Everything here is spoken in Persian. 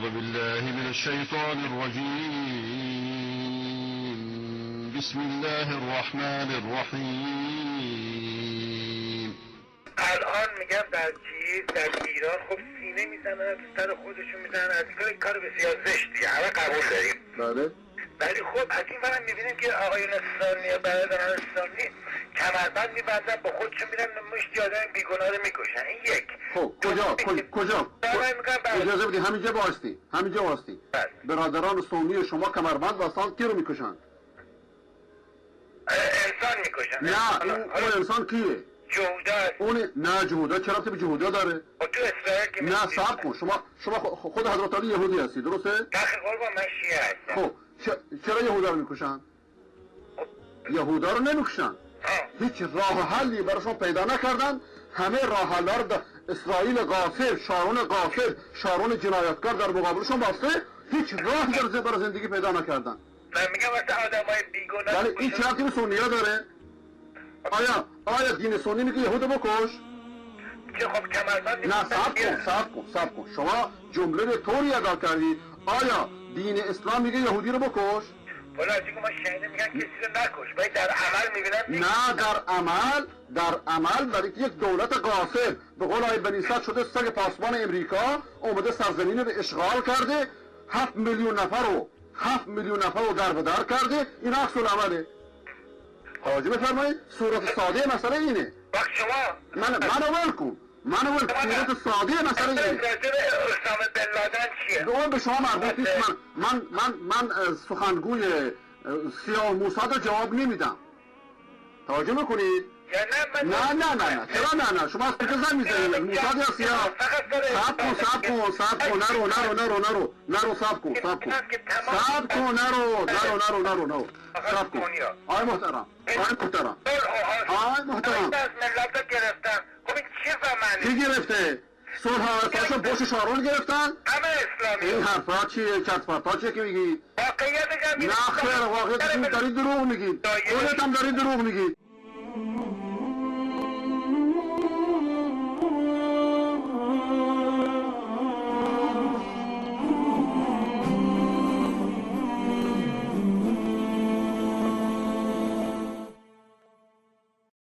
أعوذ بالله من الشيطان الرجيم. بسم الله الرحمن الرحیم. الان میگم در ایران خب سینه میزنن از سر خودشون میزنن از کار بسیار زشتی، همه قبول داریم. بله. ولی خب از این برم میبینیم که آقایون سنی یا برادران سنی کمربند میبندن با خودشون میرن مشتی آدم بیگناه رو میکشن. این یک. خب کجا اجازه بدی همینجا واسطی برادران سنی شما کمربند بستن کی رو میکشن؟ انسان میکشن. نه اون انسان کیه؟ جهودا هست. نه جهودا چرا به جهودا داره؟ تو اسرائیل که نه صبر کن، شما خود حضرت علی یهودی هستی درسته؟ داخل قربان من شیعه هستم. خب چرا یهودا رو میکشن؟ یهودا رو نمیکشن. هیچ راه حلی براشون پیدا نکردن. همه راه حلا رو در اسرائیل غافل، شارون جنایتکار در مقابلشون باسته، هیچ راه برای زندگی پیدا نکردن. من میگم مثلا آدمای بیگناه. ولی این چه ربطی به سنی‌ها داره؟ آیا دین سنی میگه یهود بکش؟ که خب کمربند نه صبر کن شما جمله طوری ادا کردی. آیا دین اسلام میگه یهودی رو بکش؟ ولی از اینکه ما شنیده میگن کسی رو نکش، ولی در عمل میبینم نه در عمل برای یک دولت غاصب به قول آقای بنی صدر شده سگ پاسبان امریکا اومده سرزمین رو اشغال کرده، 7 میلیون نفر رو در به در کرده. این عکس العمله. توجه بفرمایید، صورت ساده مسئله اینه. وقت شما منو ول کن صورت ساده مسئله اینه. راجب اسامه بن لادن چیه؟ اون به شما مربوط نیست. من سخنگوی سیاه موساد رو جواب نمیدم. توجه میکنید؟ نه چرا نه شما از کجا زن میزنید؟ موساد یا سیاه؟ صبر کن نرو صبر کن آقای محترم از ملت گرفتن. خب این چیه زمانی؟ کی گرفته؟ صلح ارتاشون پشت شارون گرفتن؟ همه اسلامی. این حرفا چیه؟ کتفرتا چیه که میگی؟ واقعیت نه خیر، واقعیت داری دروغ میگی. خودت هم داری دروغ میگی.